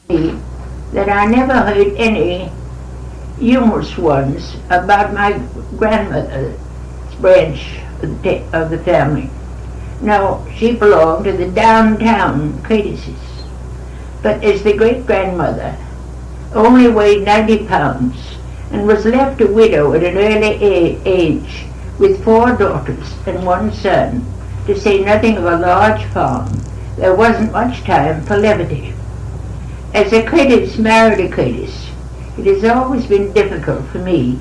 that I never heard any humorous ones about my grandmother's branch of the family. No, she belonged to the downtown Curtises, but as the great-grandmother only weighed 90 pounds and was left a widow at an early age with 4 daughters and 1 son, to say nothing of a large farm, there wasn't much time for levity. As a Curtis married a Curtis, it has always been difficult for me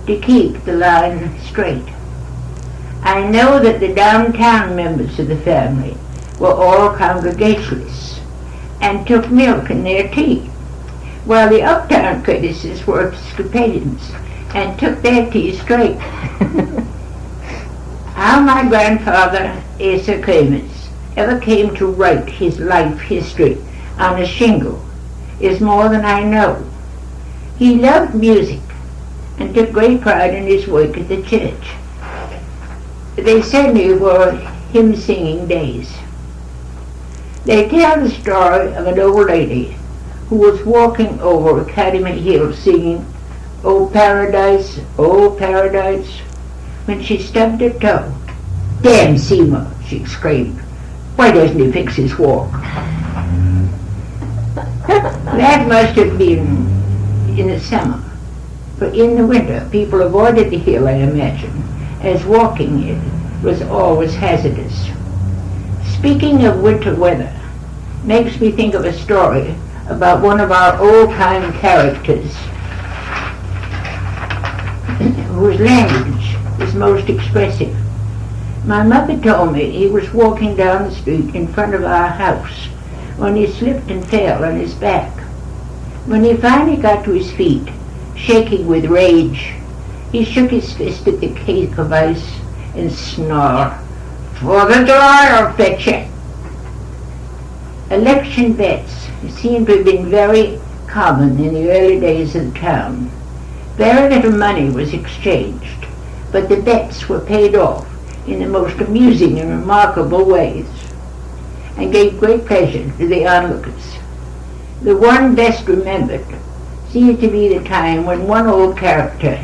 to keep the line straight. I know that the downtown members of the family were all Congregationalists and took milk in their tea, while the uptown Curtises were Episcopalians and took their tea straight. How my grandfather, Asa Clemens, ever came to write his life history on a shingle is more than I know. He loved music and took great pride in his work at the church. They certainly were hymn-singing days. They tell the story of an old lady who was walking over Academy Hill singing, "Oh Paradise, oh Paradise," when she stubbed her toe. "Damn Seymour," she exclaimed. "Why doesn't he fix his walk?" That must have been in the summer, for in the winter people avoided the hill, I imagine, as walking it was always hazardous. Speaking of winter weather makes me think of a story about one of our old-time characters whose language is most expressive. My mother told me he was walking down the street in front of our house when he slipped and fell on his back. When he finally got to his feet, shaking with rage, he shook his fist at the cake of ice and snarled, "For the dryer, fetch it!" Election bets seem to have been very common in the early days of the town. Very little money was exchanged, but the bets were paid off in the most amusing and remarkable ways, and gave great pleasure to the onlookers. The one best remembered seems to be the time when one old character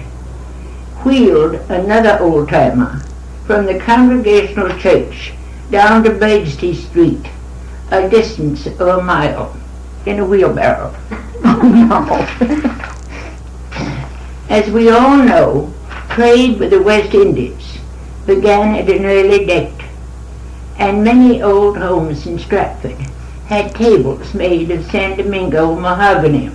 wheeled another old-timer from the Congregational Church down to Birdsley Street, a distance of a mile, in a wheelbarrow. As we all know, trade with the West Indies began at an early date, and many old homes in Stratford had tables made of San Domingo mahogany.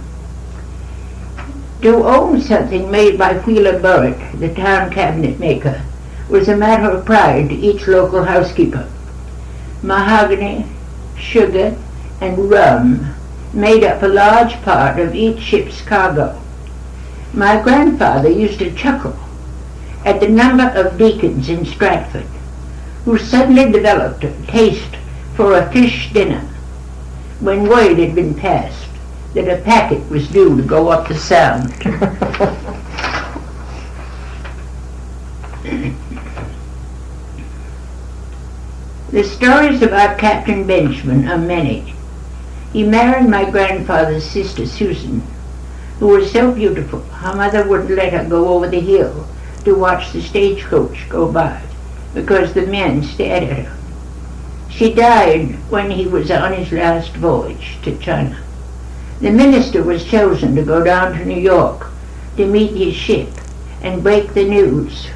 To own something made by Wheeler Burritt, the town cabinet maker, was a matter of pride to each local housekeeper. Mahogany, sugar, and rum made up a large part of each ship's cargo. My grandfather used to chuckle at the number of deacons in Stratford who suddenly developed a taste for a fish dinner when word had been passed that a packet was due to go up the Sound. The stories about Captain Benjamin are many. He married my grandfather's sister Susan, who was so beautiful her mother wouldn't let her go over the hill to watch the stagecoach go by because the men stared at her. She died when he was on his last voyage to China. The minister was chosen to go down to New York to meet his ship and break the news.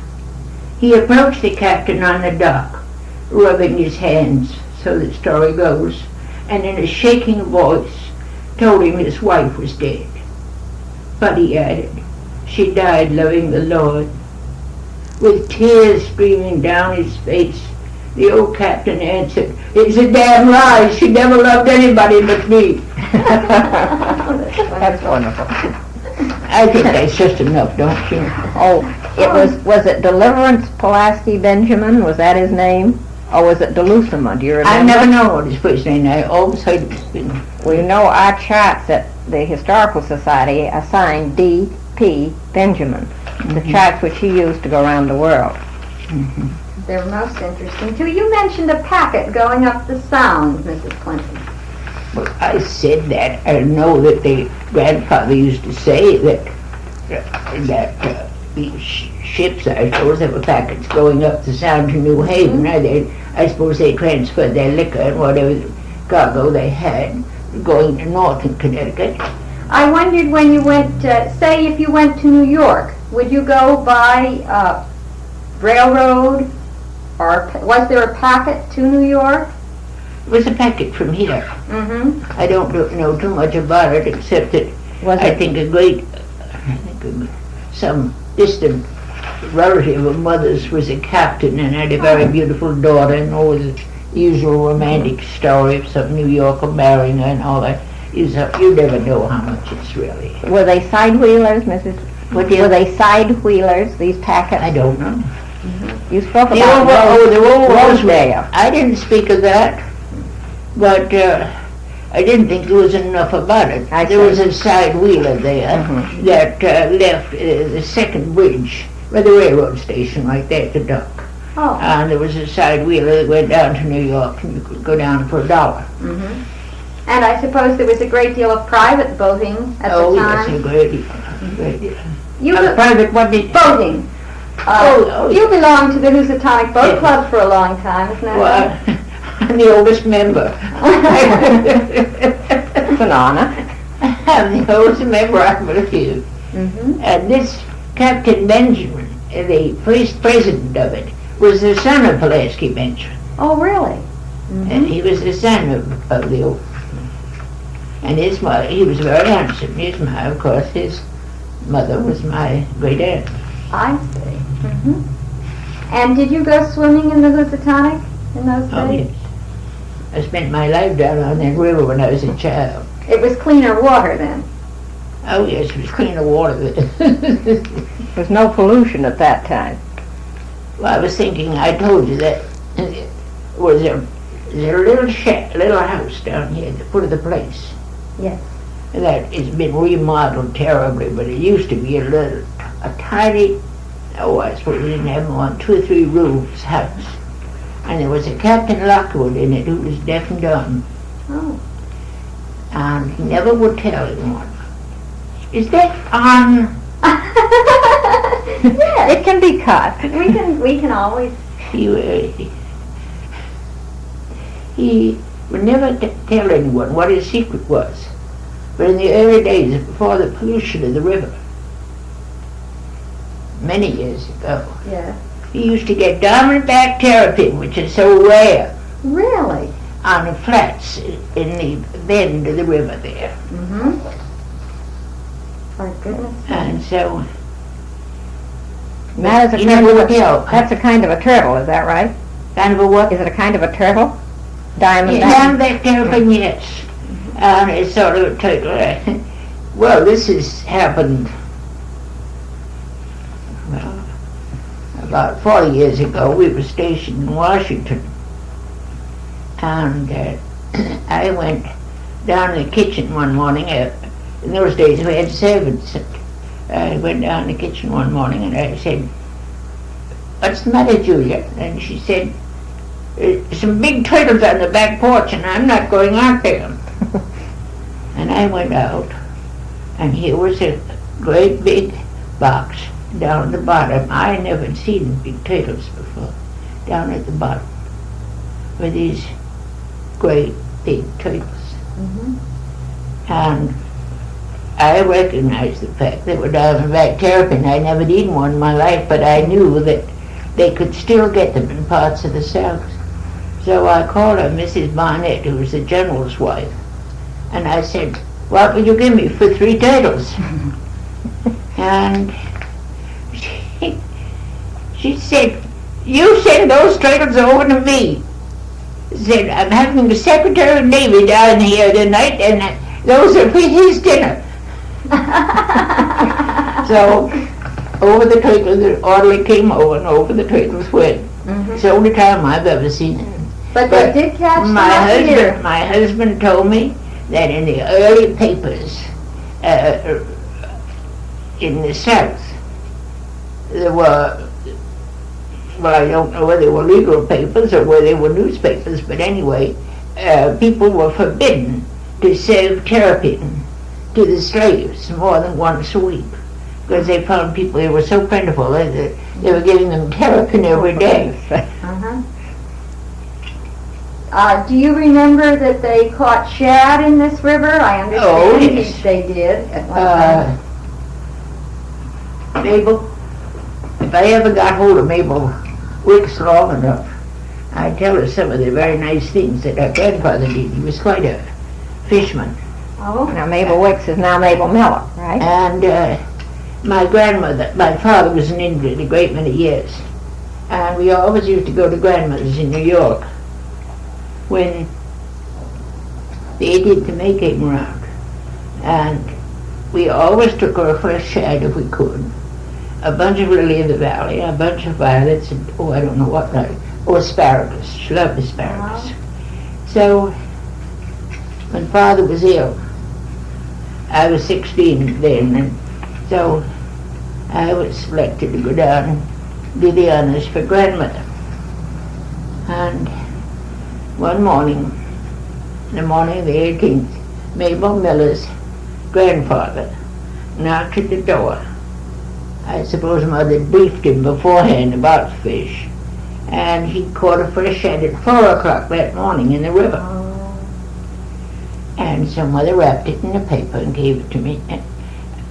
He approached the captain on the dock, rubbing his hands, so the story goes, and in a shaking voice told him his wife was dead. But he added, she died loving the Lord. With tears streaming down his face, the old captain answered, "It's a damn lie. She never loved anybody but me." That's wonderful. I think that's just enough, don't you? Oh, was it Deliverance Pulaski Benjamin? Was that his name? Or was it Delusima? Do you remember? I never know what his first name. I always heard it's been. Well, you know, our charts at the Historical Society assigned D.P. Benjamin, the charts which he used to go around the world. They're most interesting, too. You mentioned a packet going up the Sound, Mrs. Clinton. Well, I said that. I know that the grandfather used to say that these ships, I suppose, there were packets going up the Sound to New Haven. I suppose they transferred their liquor and whatever cargo they had going to northern Connecticut. I wondered when you went, say if you went to New York, would you go by railroad, or was there a packet to New York? It was a packet from here. Mm-hmm. I don't know too much about it, except that I think some distant relative of mother's was a captain and had a very beautiful daughter, and all the usual romantic story of some New Yorker marrying her and all that. You never know how much it's really. Were they side wheelers, Mrs.? Were they side wheelers, these packets? I don't know. You spoke They about were all Rosedale. I didn't speak of that, but I didn't think there was enough about it. There was a side wheeler there that left the second bridge, by the railroad station right there at the dock. Oh. And there was a side wheeler that went down to New York, and you could go down for $1. Mm-hmm. And I suppose there was a great deal of private boating at the Oh, time. yes, a great deal. Private what did Boating. You belonged to the Housatonic Boat Club for a long time, isn't that right? Well, I'm the oldest member. It's an honor. I'm the oldest member, I believe. Mm-hmm. And this Captain Benjamin, the first president of it, was the son of Pulaski Benjamin. Oh, really? And he was the son of the old. And his mother, he was very handsome. Of course, his mother was my great aunt. I see. Mm-hmm. And did you go swimming in the Housatonic in those days? Oh, yes. I spent my life down on that river when I was a child. It was cleaner water then. Oh, yes, it was cleaner water then. There was no pollution at that time. Well, I was thinking, I told you that there was a little house down here at the foot of the place. Yes. That has been remodeled terribly, but it used to be a tiny, I suppose it didn't have more than 2 or 3 rooms house. And there was a Captain Lockwood in it who was deaf and dumb. Oh. And he never would tell anyone. Is that on? Yes. It can be cut. We can always. He would never tell anyone what his secret was. But in the early days, before the pollution of the river, many years ago, Yeah. he used to get diamond back terrapin, which is so rare, Really? on the flats in the bend of the river there. Mm-hmm. For goodness sake. And so, That is he never would tell. That's a kind of a turtle, is that right? Kind of a what? Is it a kind of a turtle? Diamond Diamond back terrapin, yes. And it's sort of a turtle. Well, this has happened, well, about 40 years ago. We were stationed in Washington. And I went down in the kitchen one morning. In those days we had servants. I went down in the kitchen one morning and I said, "What's the matter, Julia?" And she said, "Some big turtles on the back porch and I'm not going out there." And I went out, and here was a great big box down at the bottom. I had never seen big turtles before. Down at the bottom were these great big turtles. Mm-hmm. And I recognized the fact they were diamondback terrapin. I never eaten one in my life, but I knew that they could still get them in parts of the South. So I called her Mrs. Barnett, who was the general's wife, and I said, "What would you give me for 3 turtles?" And she said, "You send those turtles over to me." Said, "I'm having the Secretary of Navy down here tonight, and those are for his dinner." So over the turtles, the orderly came over, and over the turtles went. Mm-hmm. It's the only time I've ever seen it. But they did catch them up here. My husband told me that in the early papers in the South, there were, well, I don't know whether they were legal papers or whether they were newspapers, but anyway, people were forbidden to serve terrapin to the slaves more than once a week, because they found people, they were so plentiful, they were giving them terrapin every day. Uh-huh. Do you remember that they caught shad in this river? I understand Oh, yes. they did at one time. Mabel, if I ever got hold of Mabel Wicks long enough, I'd tell her some of the very nice things that her grandfather did. He was quite a fisherman. Oh, Now Mabel Wicks is now Mabel Miller, right? And my grandmother, my father was an invalid a great many years. And we always used to go to grandmother's in New York when they did the May came around. And we always took her a fresh shad if we could. A bunch of lily of the valley, a bunch of violets, and I don't know what, asparagus. She loved asparagus. So when father was ill, I was 16 then, and so I was selected to go down and do the honors for grandmother. And one morning, the morning of the 18th, Mabel Miller's grandfather knocked at the door. I suppose Mother had briefed him beforehand about fish, and he caught a fresh shad at 4 o'clock that morning in the river. And so Mother wrapped it in a paper and gave it to me.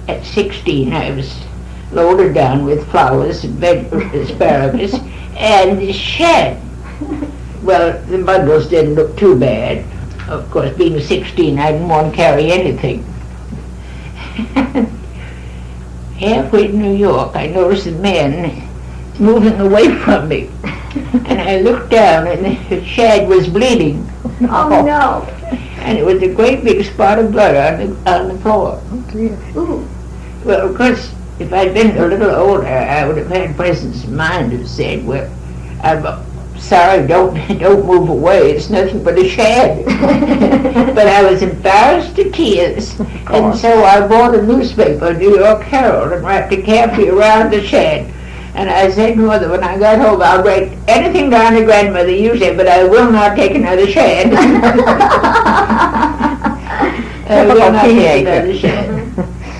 At 16, I was loaded down with flowers and asparagus and the shad. Well, the bundles didn't look too bad. Of course, being 16, I didn't want to carry anything. Halfway to New York, I noticed a man moving away from me. And I looked down, and the shad was bleeding. oh no. And it was a great big spot of blood on the floor. Ooh. Well, of course, if I'd been a little older, I would have had presence of mind and said, well, I'm sorry, don't move away, it's nothing but a shad. But I was embarrassed to tears, and so I bought a newspaper, New York Herald, and wrapped a carefully around the shad. And I said to Mother, when I got home, I'll write anything down to Grandmother you said, but I will not take another shad. I will not take another shad.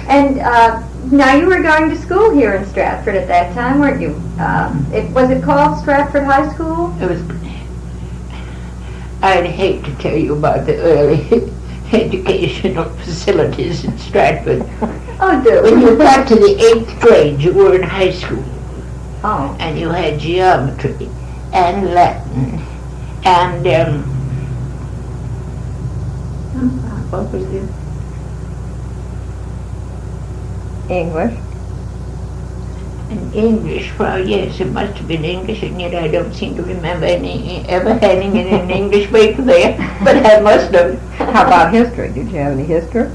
And now you were going to school here in Stratford at that time, weren't you? Was it called Stratford High School? It was. I'd hate to tell you about the early educational facilities in Stratford. Oh, do. When you got to the 8th grade, you were in high school. Oh. And you had geometry and Latin and what was it? English. And English. Well, yes, it must have been English, and yet I don't seem to remember ever having it in an English paper there. But I must have. How about history? Did you have any history?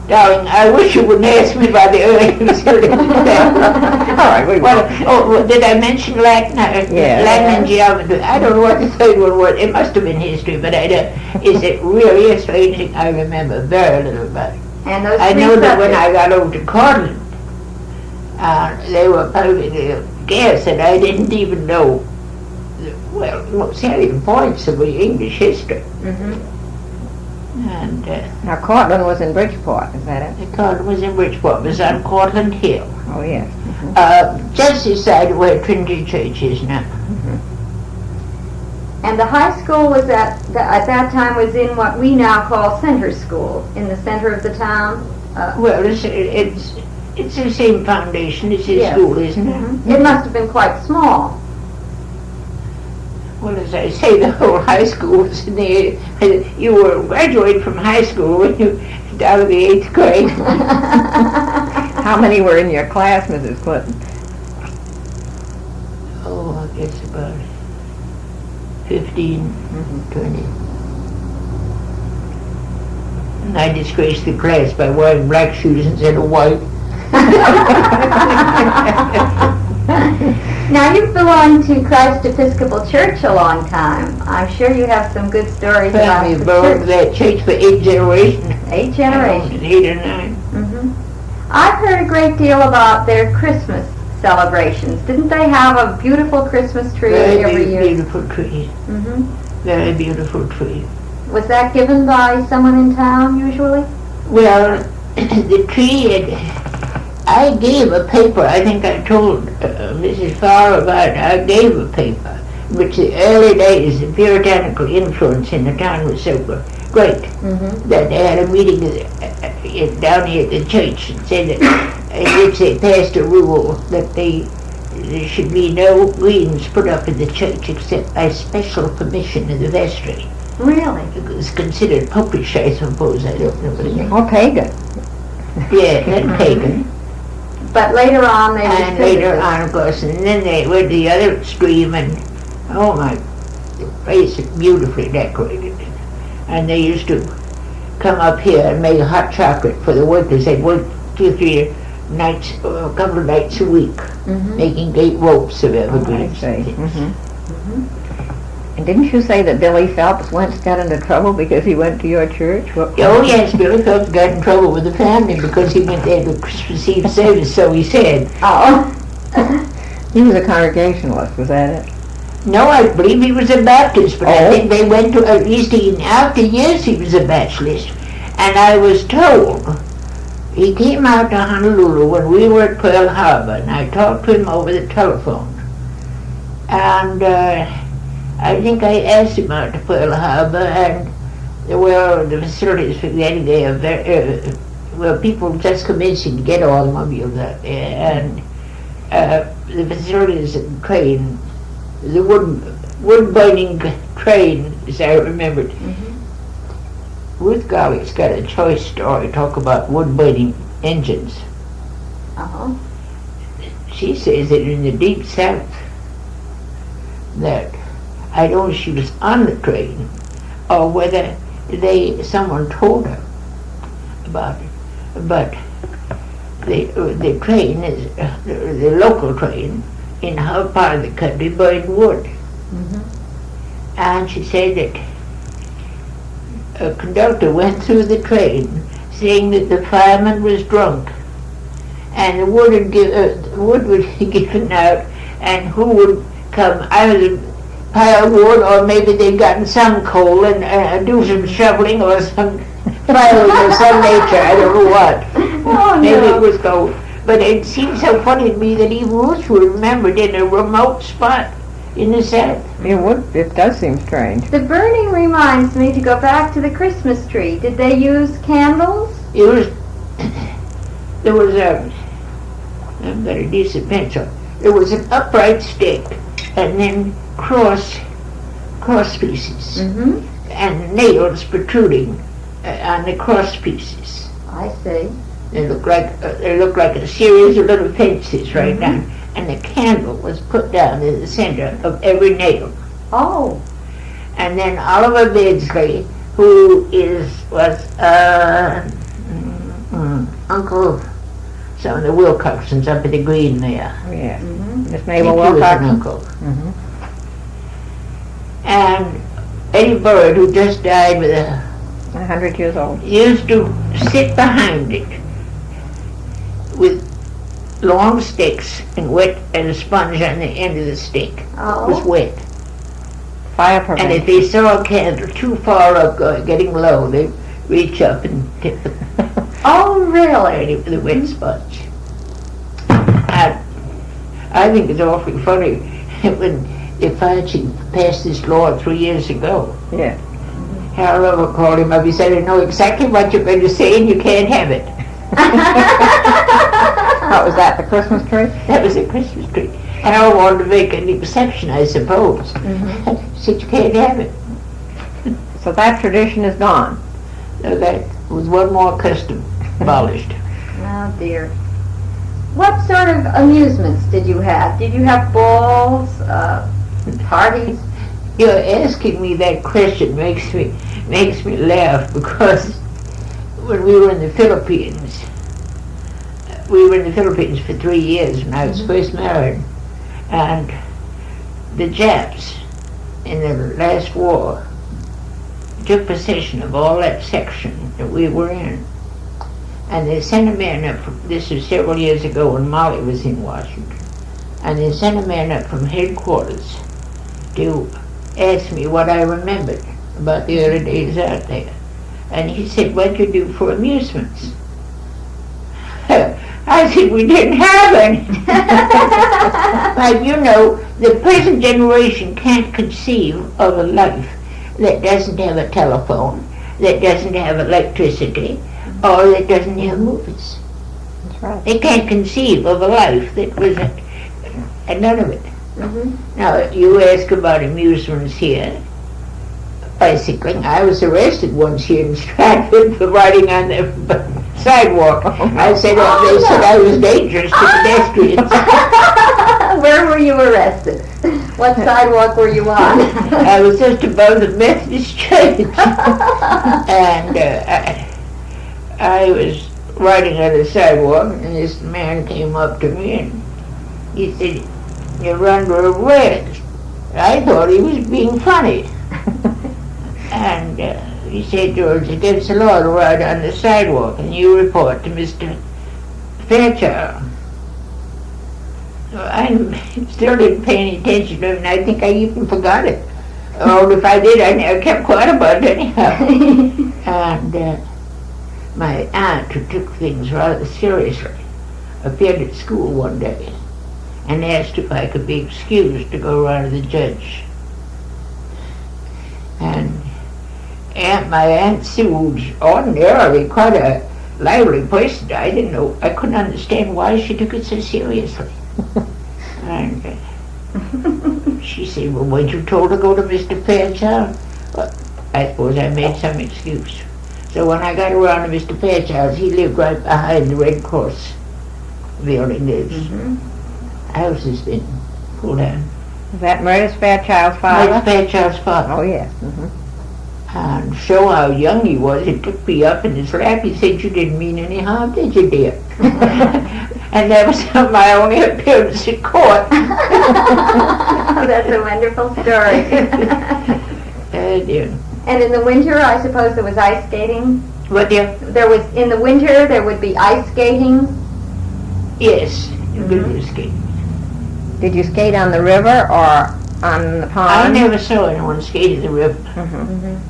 Darling, I wish you wouldn't ask me about the early history. All right, we will. Oh, did I mention Latin? Yeah. Latin and geometry. I don't know what the third one was. It must have been history, but I don't. Is it really a strange thing? I remember very little about it. And those I three know that when subjects. I got over to Cortland, they were perfectly guess that I didn't even know the salient points of the English history. Mhm. And Now Cortland was in Bridgeport, is that it? the Cortland was in Bridgeport. It was on Cortland Hill. Oh, yes. Just beside where Trinity Church is now. And the high school was at that time was in what we now call Center School, in the center of the town. Well, it's the same foundation as his Yes. school, isn't it? It must have been quite small. Well, as I say, the whole high school was in the. You were graduating from high school when you out of the 8th grade. How many were in your class, Mrs. Clinton? Oh, I guess about 15, 20. And I disgraced the class by wearing black shoes instead of white. Now you've belonged to Christ Episcopal Church a long time. I'm sure you have some good stories about Family the belonged to church. that church for 8 generations. 8 generations. 8 or 9. Mhm. I've heard a great deal about their Christmas celebrations. Didn't they have a beautiful Christmas tree every year? Beautiful tree. Mhm. Very beautiful tree. Was that given by someone in town usually? Well, the tree, I gave a paper, I think I told Mrs. Farr about it. I gave a paper, which the early days, the puritanical influence in the town was so great, that they had a meeting down here at the church and said that, in which they passed a rule that there should be no greens put up in the church except by special permission of the vestry. Really? It was considered popish, I suppose. I don't know what it is. Or pagan. Yeah, and pagan. But later on they And later on, of course, and then they went to the other extreme, and oh my, the place is beautifully decorated. And they used to come up here and make hot chocolate for the workers. They'd work 2 or 3 nights, a couple of nights a week, making great ropes of evergreens. I see. And didn't you say that Billy Phelps once got into trouble because he went to your church? Oh yes, Billy Phelps got in trouble with the family because he went there to receive service, so he said. Oh. He was a Congregationalist, was that it? No, I believe he was a Baptist, but I Oh. think they went to, at least after years he was a Baptist. And I was told, he came out to Honolulu when we were at Pearl Harbor, and I talked to him over the telephone. And I think I asked him out to Pearl Harbor, and well, the facilities for getting there, well, people just commencing to get automobiles out there, and the facilities and train, the wood burning train, as I remembered. Ruth Garlick's got a choice story, talk about wood burning engines. She says that in the deep south, that I don't know if she was on the train or whether someone told her about it, but the train is the local train in her part of the country burned wood. And she said that a conductor went through the train saying that the fireman was drunk, and the wood would be given out, and who would come either pile wood, or maybe they'd gotten some coal and do some shoveling or some filing of some nature, I don't know what. Oh, Maybe no. it was gold. But it seemed so funny to me that even Ruth was remembered in a remote spot in the South. It does seem strange. The burning reminds me to go back to the Christmas tree. Did they use candles? It was, there was I've got a decent pencil. There was an upright stick and then cross pieces and nails protruding on the cross pieces. I see. They looked like a series of little fences right down, and the candle was put down in the center of every nail. Oh. And then Oliver Beardsley, who was uncle some of the Wilcoxons up at the Green there. Yeah. Miss I think Mabel he was an Wilcox. uncle. And Eddie Bird, who just died with 100 years old. used to sit behind it with long sticks and a sponge on the end of the stick. It was Oh. wet. Fire And prevention. if they saw a candle too far up, getting low, they'd reach up and tip it Oh, really? with a wet sponge. And I think it's awfully funny when the fire chief passed this law 3 years ago. Yeah. Harold Lover called him up. He said, I know exactly what you're going to say and you can't have it. What was that, the Christmas tree? That was a Christmas tree. Harold wanted to make an exception, I suppose. He said, you can't have it. So that tradition is gone. So that was one more custom abolished. Oh, dear. What sort of amusements did you have? Did you have balls, parties? You're asking me that question makes me laugh, because when we were in the Philippines for 3 years when I was first married, and the Japs in the last war took possession of all that section that we were in, and they sent a man up this was several years ago when Molly was in Washington, and they sent a man up from headquarters to asked me what I remembered about the early days out there. And he said, "What'd you do for amusements?" I said, "We didn't have any." But you know, the present generation can't conceive of a life that doesn't have a telephone, that doesn't have electricity, or that doesn't have movies. That's right. They can't conceive of a life that was none of it. Now, you ask about amusements here. Bicycling. I was arrested once here in Stratford for riding on the sidewalk. I said, they said I was dangerous to pedestrians. Where were you arrested? What sidewalk were you on? I was just above the Methodist church. And I was riding on the sidewalk, and this man came up to me and he said, "You're under arrest." I thought he was being funny. And he said, "George, against the law to ride on the sidewalk, and you report to Mr. Fairchild." Well, I still didn't pay any attention to him, and I think I even forgot it. Or if I did, I never kept quiet about it anyhow. And my aunt, who took things rather seriously, appeared at school one day and asked if I could be excused to go around to the judge. And my Aunt Sue, was ordinarily quite a lively person, I didn't know, I couldn't understand why she took it so seriously. And she said, "Well, weren't you told to go to Mr. Fairchild?" Well, I suppose I made some excuse. So when I got around to Mr. Fairchild's, he lived right behind the Red Cross building. His house has been pulled down. Is that Mrs. Fairchild's father? Mrs. Fairchild's father. Oh, yes. And show how young he was, he took me up in his lap. He said, "You didn't mean any harm, did you, dear?" And that was my only appearance in court. That's a wonderful story. Dear. And in the winter, I suppose there was ice skating? What, dear? In the winter, there would be ice skating? Yes, figure skating. Did you skate on the river or on the pond? I never saw anyone skate in the river.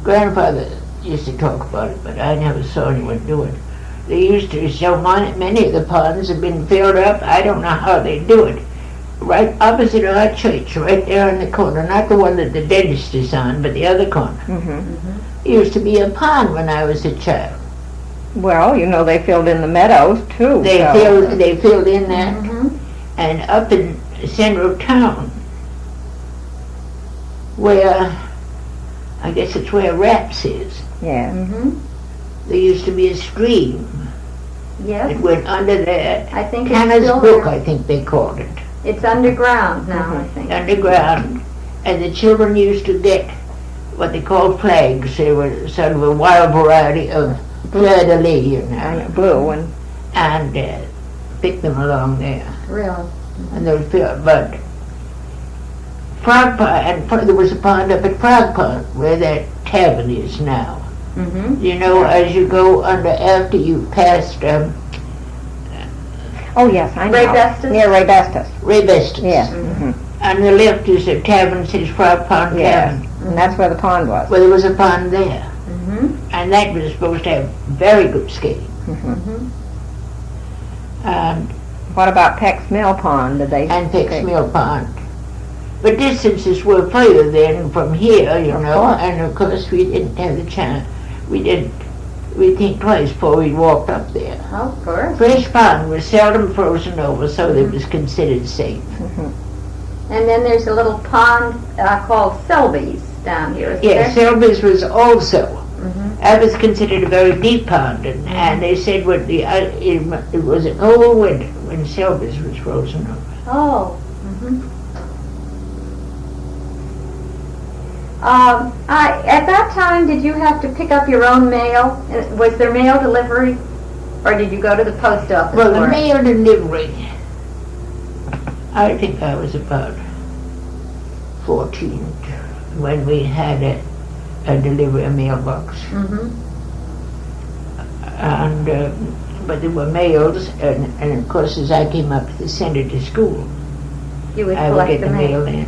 Grandfather used to talk about it, but I never saw anyone do it. They used to, so many of the ponds have been filled up. I don't know how they do it. Right opposite our church, right there in the corner, not the one that the dentist is on, but the other corner. It used to be a pond when I was a child. Well, you know, they filled in the meadows, too. They filled in that, and up in central town, where, I guess it's where Raps is. Yeah. There used to be a stream. Yes. It went under there. I think it's Hannah's still Brook, there. I think they called it. It's underground now, I think. Underground. And the children used to get what they called flags. They were sort of a wild variety of fleur-de-lis, you know. Blue and pick them along there. Really? And they would fill, but Frog Pond, and there was a pond up at Frog Pond where that tavern is now. You know, as you go under, after you passed Oh, yes, I know. Ray Bestis? Yeah, Ray Bestis. Ray Bestis. Yes. On the left is a tavern, says Frog Pond Tavern. And that's where the pond was. Well, there was a pond there. And that was supposed to have very good skating. And What about Peck's Mill Pond? Did they? and Peck's Mill Pond. But distances were further than from here, you know, and of course we didn't have the chance. We'd think twice before we walked up there. Of course. Fresh pond was seldom frozen over, so it was considered safe. And then there's a little pond called Selby's down here, isn't Yes, there? Selby's was also. That was considered a very deep pond, and they said it was a cold winter when Selby's was frozen over. Oh. At that time, did you have to pick up your own mail? Was there mail delivery, or did you go to the post office? Well, for the it? mail delivery, I think I was about 14 when we had a delivery, a mailbox. And but there were mails, and of course, as I came up to send it to school, You would I would collect get the mail in.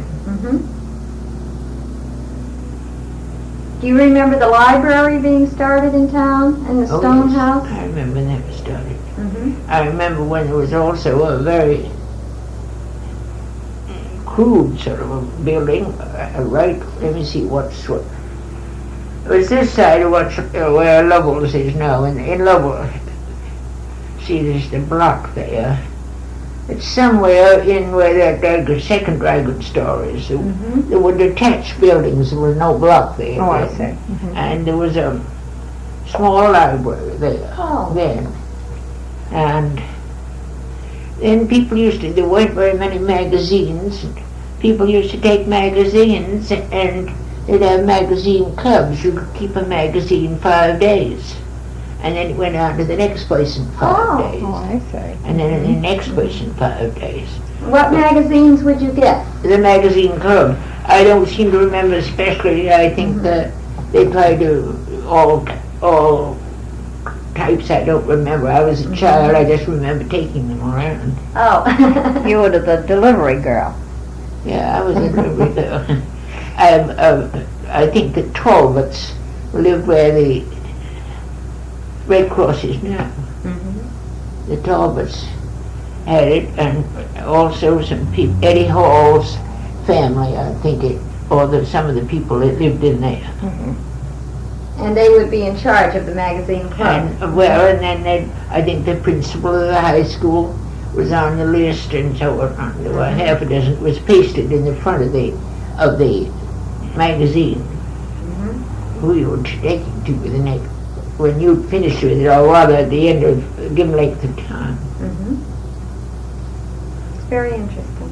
Do you remember the library being started in town and the Oh, stone yes, house? I remember when that was started. Mm-hmm. I remember when there was also a very crude sort of a building, right, let me see what's what. It was this side of where Lovell's is now, in Lovell. See, there's the block there. It's somewhere in where that second dragon store is. Mm-hmm. There were detached buildings, there was no block there. Oh, I then. see. Mhm. And there was a small library there then. And then people there weren't very many magazines. People used to take magazines and they'd have magazine clubs. You could keep a magazine 5 days. And then it went on to the next place in 5 days. Oh, I see. And then the next place in 5 days. What magazines would you get? The magazine club. I don't seem to remember especially. I think that they tried to all types. I don't remember. I was a child. I just remember taking them around. Oh. You were the delivery girl. Yeah, I was a delivery girl. I think the Talbots lived where the Red Cross is now. Mm-hmm. The Talbots had it, and also some people, Eddie Hall's family, I think some of the people that lived in there. Mm-hmm. And they would be in charge of the magazine club. And then I think the principal of the high school was on the list, and so on. There were half a dozen. It was pasted in the front of the magazine. Mm-hmm. Who you were taking to the next. When you finished with it, or rather at the end of given length of time. Mm-hmm. It's very interesting.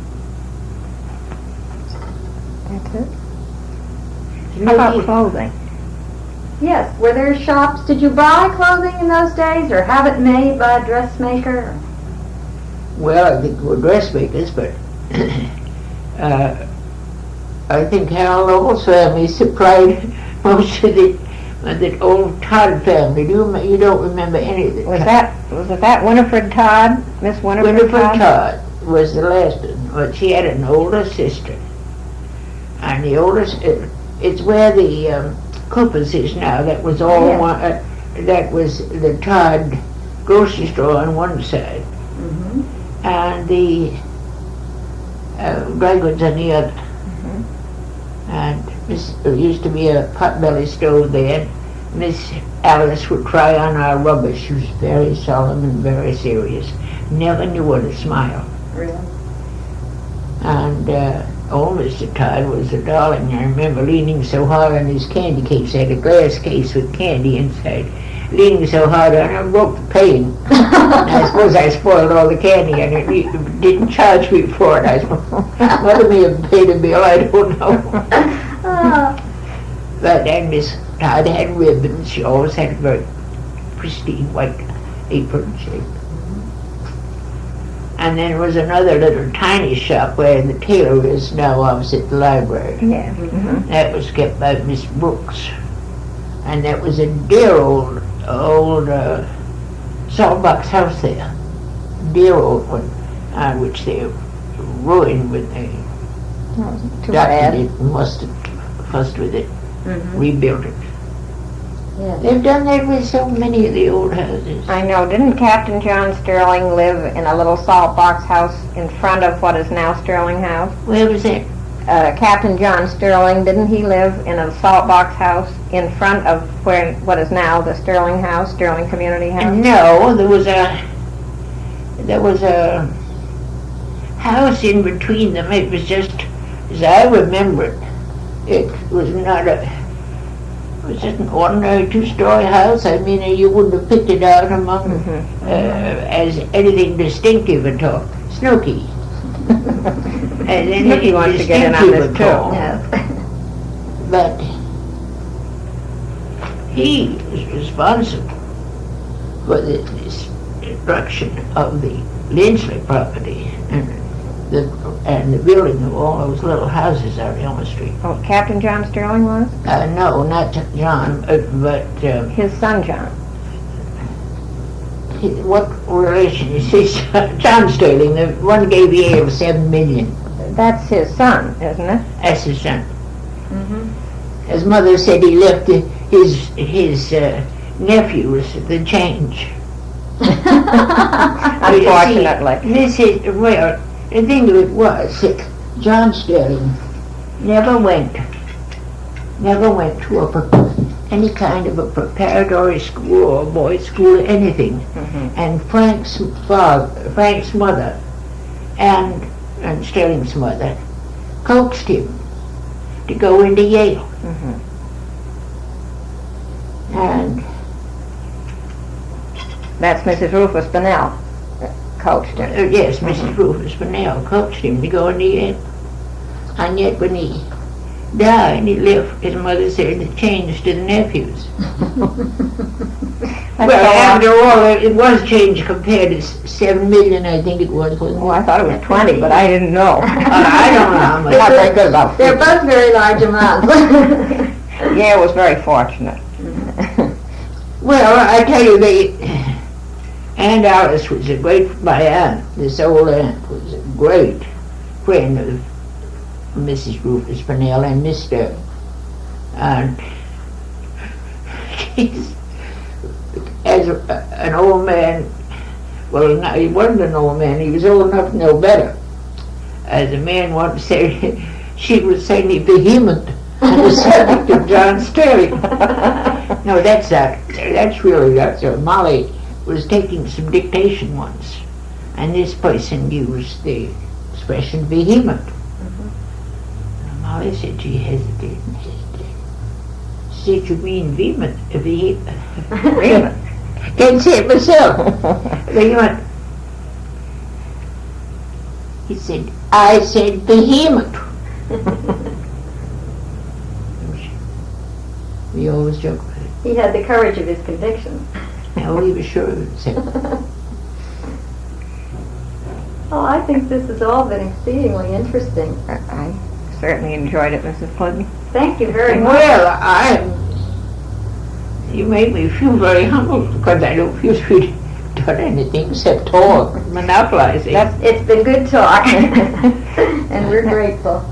That's it. You How know, about clothing? Yes, were there shops? Did you buy clothing in those days or have it made by a dressmaker? well, I think they were dressmakers, but I think Harold Lowell's family supplied most of the old Todd family. You don't remember any of it. Was it that Winifred Todd, Miss Winifred Todd was the last one, but she had an older sister. And the oldest, it's where the Coopers is now. That was all one, that was the Todd grocery store on one side. Mm-hmm. And the dry goods on the other. Mm-hmm. And there used to be a potbelly stove there. Miss Alice would try on our rubber. She was very solemn and very serious. Never knew what to smile. Really? And old Mr. Todd was a darling. I remember leaning so hard on his candy case. He had a glass case with candy inside. Leaning so hard on it, I broke the pane. I suppose I spoiled all the candy, and it didn't charge me for it. I suppose Mother may have paid a bill. I don't know. But then Miss Todd had ribbons. She always had a very pristine white apron shape. And then there was another little tiny shop where the tailor is now opposite the library. Yeah. Mm-hmm. That was kept by Miss Brooks. And that was a dear old salt box house there. Dear old one, which they ruined when they Too adopted bad. it and must have fussed with it, rebuilt it. Yeah. They've done that with so many of the old houses. I know. Didn't Captain John Sterling live in a little salt box house in front of what is now Sterling House? Where was that? Captain John Sterling, didn't he live in a salt box house in front of what is now the Sterling House, Sterling Community House? No, there was a house in between them. It was just, as I remember it, it was just an ordinary two-story house. I mean, you wouldn't have picked it out among as anything distinctive at all. Snooky. And then Snooky wants to get in on this too. Yes. But he was responsible for the destruction of the Lindsley property and the building of all those little houses out on Elm Street. Oh, Captain John Sterling was? No, not John, but His son John. what relation is his? John Sterling, the one gave the heir of $7 million. That's his son, isn't it? That's his son. Mm-hmm. His mother said he left his nephews the change. Unfortunately. This is, well, the thing of it was that John Sterling never went to any kind of a preparatory school or boys' school or anything. And Frank's mother and Sterling's mother coaxed him to go into Yale. And That's Mrs. Rufus Bunnell coached him. yes, Mrs. Rufus Bunnell coaxed him to go into Yale. And yet when he died, he left, his mother said, the change to the nephews. Well, after all, it was changed compared to 7 million, I think it was. Well, I thought it was 20, but I didn't know. I don't know how much. Not very good about They're both very large amounts. Yeah, it was very fortunate. Well, I tell you, Aunt Alice was my aunt, this old aunt was a great friend of Mrs. Rufus Bunnell and Mr. And she's, as an old man, well, no, he wasn't an old man, he was old enough to know better. As a man once said, she was saying vehement on the subject of John Sterling. No, that's Molly was taking some dictation once, and this person used the expression vehement. Molly said, she hesitated and hesitated. She said, you mean vehement? Vehement. Can't say it myself. Vehement. He said, I said vehement. We always joke about it. He had the courage of his convictions. No, he was sure of himself. Oh, I think this has all been exceedingly interesting. I certainly enjoyed it, Mrs. Clinton. Thank you very much. Well, you made me feel very humble because I don't feel we've done anything except talk, monopolize it. It's been good talk, and we're grateful.